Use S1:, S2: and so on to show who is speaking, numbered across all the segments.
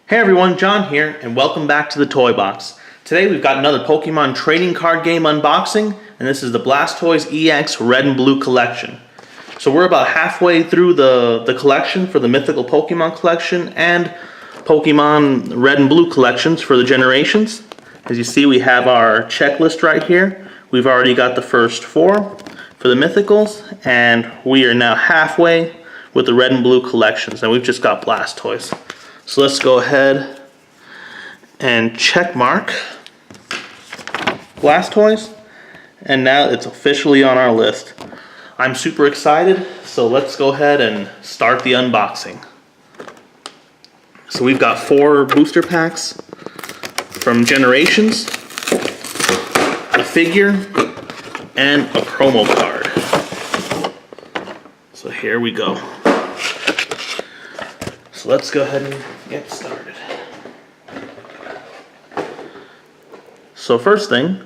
S1: Hey everyone, John here, and welcome back to the Toy Box. Today we've got another Pokemon trading card game unboxing, and this is the Blastoise EX Red and Blue collection. So we're about halfway through the collection for the Mythical Pokemon collection and Pokemon Red and Blue collections for the Generations. As you see, we have our checklist right here. We've already got the first 4 for the Mythicals, and we are now halfway with the Red and Blue collections, and we've just got Blastoise. So let's go ahead and check mark Blastoise, and now it's officially on our list. I'm super excited, so let's go ahead and start the unboxing. So we've got 4 booster packs from Generations, a figure, and a promo card. So here we go. So let's go ahead and get started. So first thing,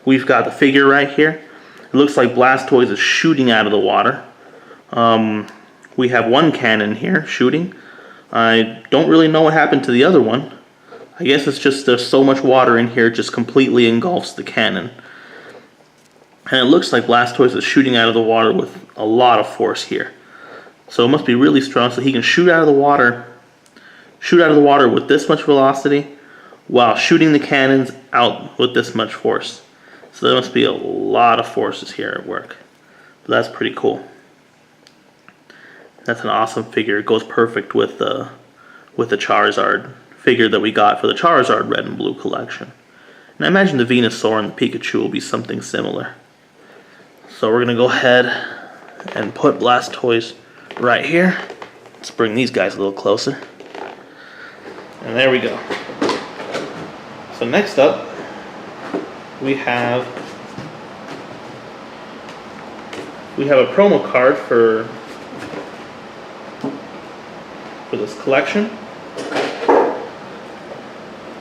S1: we've got the figure right here. It looks like Blastoise is shooting out of the water. We have one cannon here shooting. I don't really know what happened to the other one. I guess it's just there's so much water in here it just completely engulfs the cannon. And it looks like Blastoise is shooting out of the water with a lot of force here. So it must be really strong, so he can shoot out of the water with this much velocity while shooting the cannons out with this much force. So there must be a lot of forces here at work. But that's pretty cool. That's an awesome figure. It goes perfect with the Charizard figure that we got for the Charizard Red and Blue collection. And I imagine the Venusor and the Pikachu will be something similar. So we're going to go ahead and put Blastoise right here. Let's bring these guys a little closer. And there we go. So next up, we have a promo card for this collection.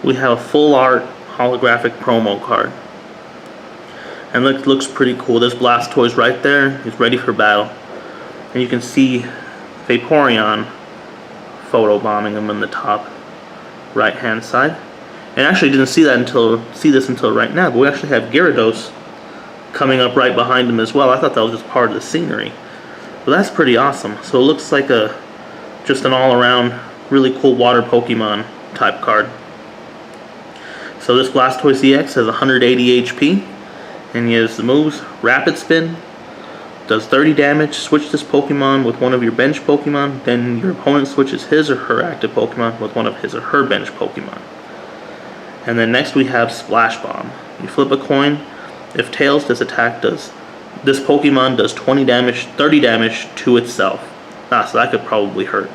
S1: We have a full art holographic promo card. And it looks pretty cool. This Blastoise right there is ready for battle. And you can see Vaporeon photobombing him in the top right hand side. And actually didn't see this until right now, but we actually have Gyarados coming up right behind him as well. I thought that was just part of the scenery. But that's pretty awesome. So it looks like just an all-around really cool water Pokemon type card. So this Blastoise EX has 180 HP, and he has the moves Rapid Spin, does 30 damage, switch this Pokemon with one of your bench Pokemon, then your opponent switches his or her active Pokemon with one of his or her bench Pokemon. And then next we have Splash Bomb. You flip a coin. If tails, this Pokemon does 30 damage to itself. So that could probably hurt.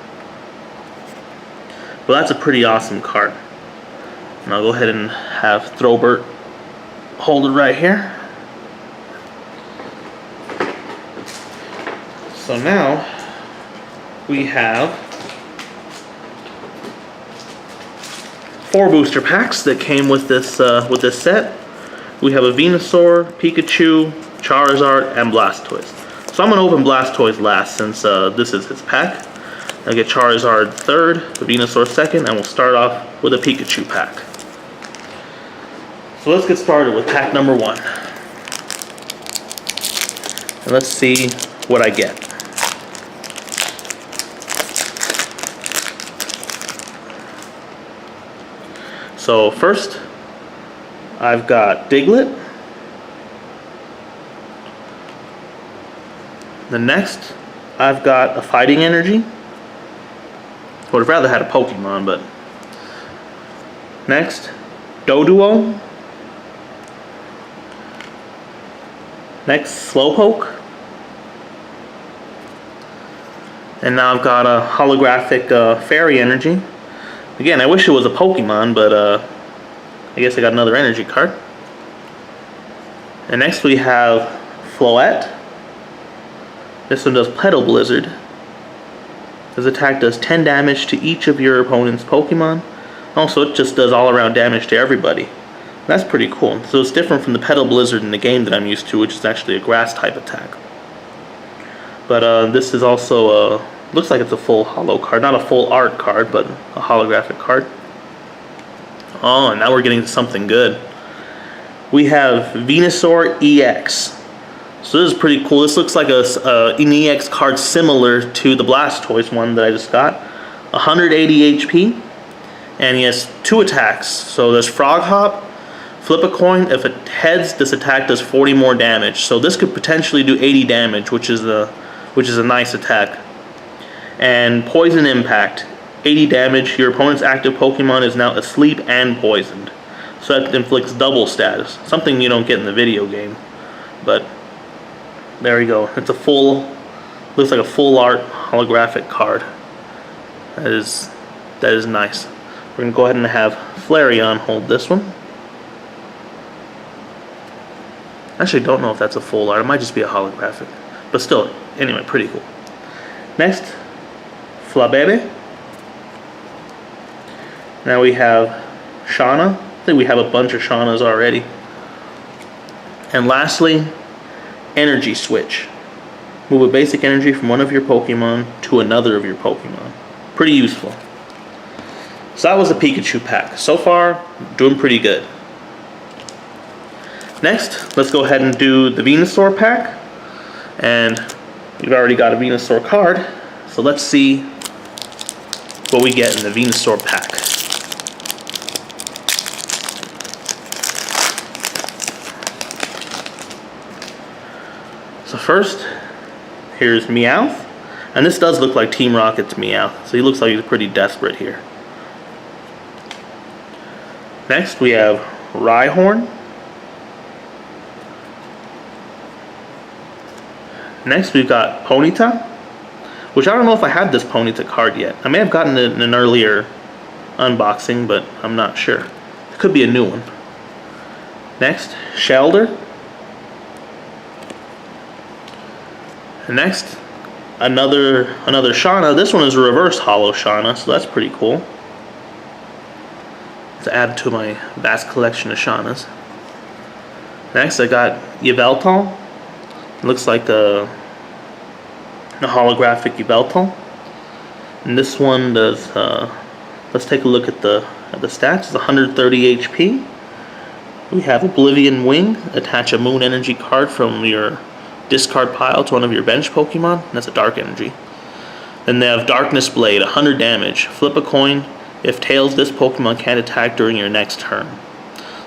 S1: Well, that's a pretty awesome card. And I'll go ahead and have Throwbert hold it right here. So now we have 4 booster packs that came with this set. We have a Venusaur, Pikachu, Charizard, and Blastoise. So I'm going to open Blastoise last since this is his pack. I'll get Charizard third, the Venusaur second, and we'll start off with a Pikachu pack. So let's get started with pack number 1. And let's see what I get. So first, I've got Diglett. The next, I've got a Fighting Energy. I would have rather had a Pokemon, but next, Doduo. Next, Slowpoke. And now I've got a holographic Fairy Energy. Again, I wish it was a Pokemon, but I guess I got another energy card. And next we have Floette. This one does Petal Blizzard. This attack does 10 damage to each of your opponent's Pokemon. Also, it just does all-around damage to everybody. That's pretty cool. So it's different from the Petal Blizzard in the game that I'm used to, which is actually a grass type attack. But this is also looks like it's a full holo card, not a full art card, but a holographic card. Oh, and now we're getting something good. We have Venusor EX. So this is pretty cool. This looks like an EX card similar to the Blastoise one that I just got. 180 HP. And he has 2 attacks. So there's Frog Hop, flip a coin. If it heads, this attack does 40 more damage. So this could potentially do 80 damage, which is a nice attack. And Poison Impact. 80 damage. Your opponent's active Pokemon is now asleep and poisoned. So that inflicts double status. Something you don't get in the video game. But there we go. It's looks like a full art holographic card. That is nice. We're gonna go ahead and have Flareon hold this one. I actually don't know if that's a full art. It might just be a holographic. But still, anyway, pretty cool. Next, Flabebe. Now we have Shauna. I think we have a bunch of Shaunas already. And lastly, Energy Switch. Move a basic energy from one of your Pokemon to another of your Pokemon. Pretty useful. So that was the Pikachu pack. So far, doing pretty good. Next, let's go ahead and do the Venusor pack. And we've already got a Venusor card. So let's see what we get in the Venusor pack. So first, here's Meowth. And this does look like Team Rocket's Meowth. So he looks like he's pretty desperate here. Next, we have Rhyhorn. Next, we've got Ponyta, which I don't know if I have this Ponyta card yet. I may have gotten it in an earlier unboxing, but I'm not sure. It could be a new one. Next, Shelder. And next, another Shauna. This one is a reverse holo Shauna, so that's pretty cool. To add to my vast collection of Shaunas. Next, I got Yveltal. It looks like a holographic Yveltal. And this one does. Let's take a look at the stats. It's 130 HP. We have Oblivion Wing. Attach a Moon Energy card from your discard pile to one of your bench Pokemon. That's a Dark Energy. Then they have Darkness Blade, 100 damage. Flip a coin. If tails, this Pokemon can't attack during your next turn.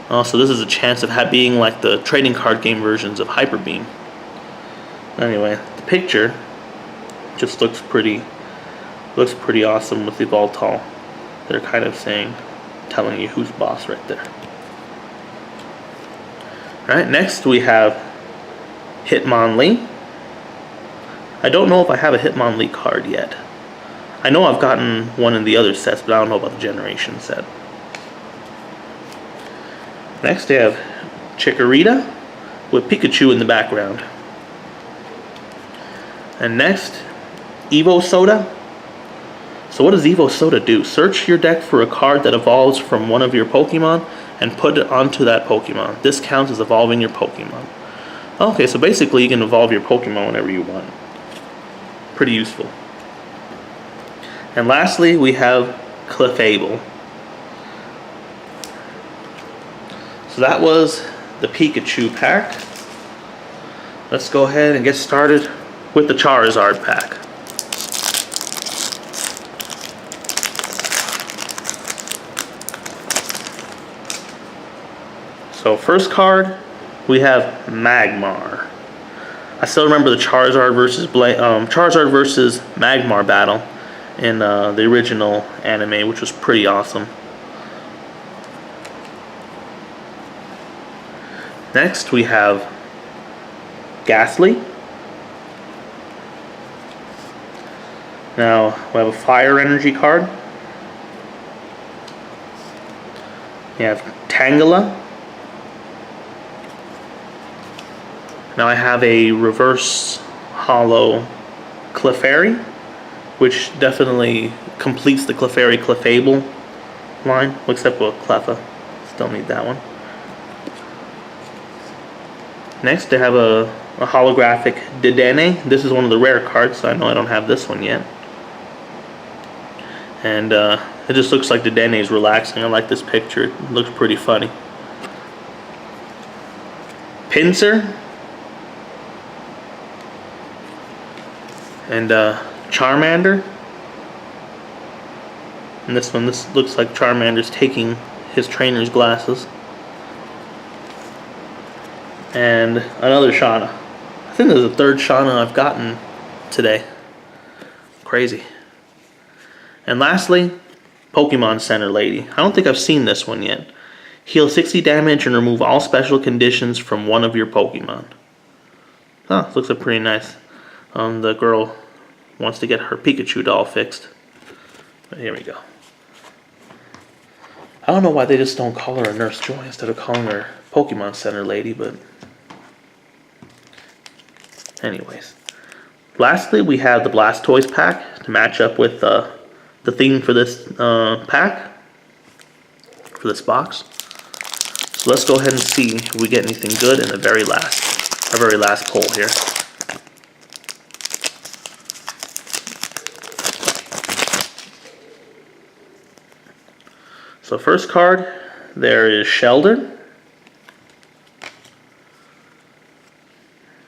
S1: So this is a chance of being like the trading card game versions of Hyper Beam. Anyway, the picture just looks pretty awesome with the Yveltal. They're kind of telling you who's boss right there. Alright, next we have Hitmonlee. I don't know if I have a Hitmonlee card yet. I know I've gotten one in the other sets, but I don't know about the Generation set. Next, I have Chikorita with Pikachu in the background. And next, Evo Soda. So what does Evo Soda do? Search your deck for a card that evolves from one of your Pokemon and put it onto that Pokemon. This counts as evolving your Pokemon. Okay, so basically you can evolve your Pokemon whenever you want. Pretty useful. And lastly, we have Clefable. So that was the Pikachu pack. Let's go ahead and get started with the Charizard pack. So first card, we have Magmar. I still remember the Charizard versus Magmar battle in the original anime, which was pretty awesome. Next, we have Ghastly. Now, we have a Fire Energy card. We have Tangela. Now I have a reverse holo Clefairy, which definitely completes the Clefairy-Clefable line, except for Cleffa. Still need that one. Next, I have a holographic Dedenne. This is one of the rare cards, so I know I don't have this one yet. And it just looks like the Dene is relaxing. I like this picture. It looks pretty funny. Pinsir. And Charmander. And this looks like Charmander's taking his trainer's glasses. And another Shauna. I think there's a third Shauna I've gotten today. Crazy. And lastly, Pokemon Center Lady. I don't think I've seen this one yet. Heal 60 damage and remove all special conditions from one of your Pokemon. Oh, looks like pretty nice. The girl wants to get her Pikachu doll fixed. But here we go. I don't know why they just don't call her a Nurse Joy instead of calling her Pokemon Center Lady, but anyways. Lastly, we have the Blastoise pack to match up with the theme for this pack, for this box. So let's go ahead and see if we get anything good in our very last pull here. So first card, there is Shelder.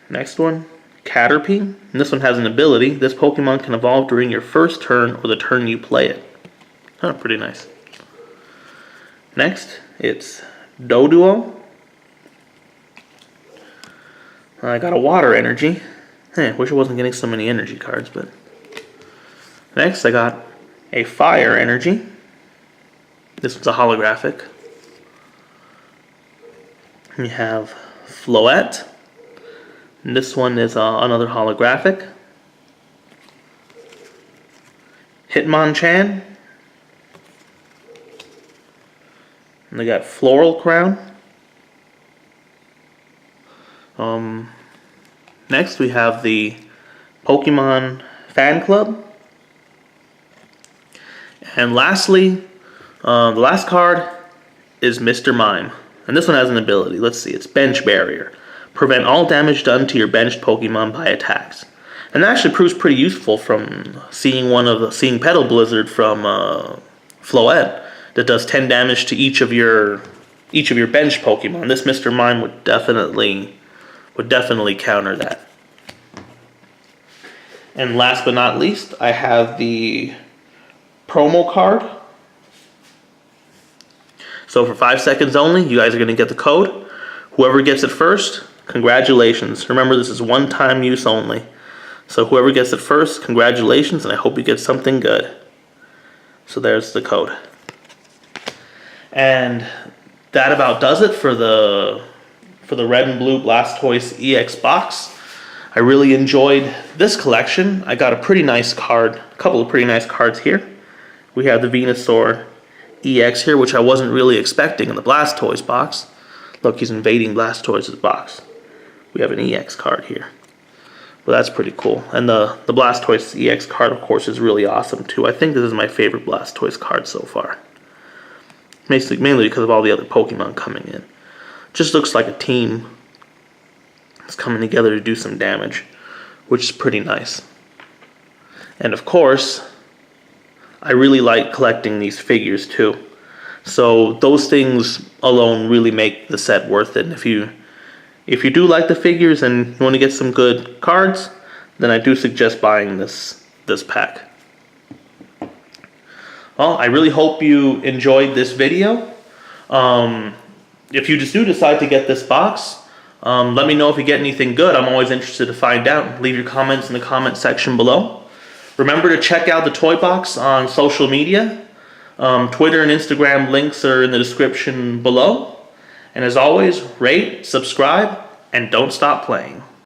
S1: Next one, Caterpie. And this one has an ability. This Pokemon can evolve during your first turn or the turn you play it. Oh, pretty nice. Next, it's Doduo. I got a Water Energy. Wish I wasn't getting so many energy cards, but... Next, I got a Fire Energy. This one's a holographic. We have Floette. And this one is another holographic. Hitmonchan. And they got Floral Crown. Next we have the Pokemon Fan Club. And lastly, the last card is Mr. Mime. And this one has an ability. Let's see, it's Bench Barrier. Prevent all damage done to your benched Pokemon by attacks. And that actually proves pretty useful from seeing Petal Blizzard from Floette that does 10 damage to each of your bench Pokemon. This Mr. Mime would definitely counter that. And last but not least, I have the promo card. So for 5 seconds only, you guys are going to get the code. Whoever gets it first, congratulations. Remember, this is one-time use only. So whoever gets it first, congratulations, and I hope you get something good. So there's the code. And that about does it for the Red and Blue Blastoise EX box. I really enjoyed this collection. I got a pretty nice card, a couple of pretty nice cards here. We have the Venusor EX here, which I wasn't really expecting in the Blastoise box. Look, he's invading Blastoise's box. We have an EX card here. Well, that's pretty cool. And the Blastoise EX card, of course, is really awesome too. I think this is my favorite Blastoise card so far. Mainly because of all the other Pokemon coming in. Just looks like a team is coming together to do some damage, which is pretty nice. And of course, I really like collecting these figures too. So those things alone really make the set worth it. And if you do like the figures and you want to get some good cards, then I do suggest buying this pack. Well, I really hope you enjoyed this video. If you just do decide to get this box, let me know if you get anything good. I'm always interested to find out. Leave your comments in the comment section below. Remember to check out the toy box on social media. Twitter and Instagram links are in the description below. And as always, rate, subscribe, and don't stop playing.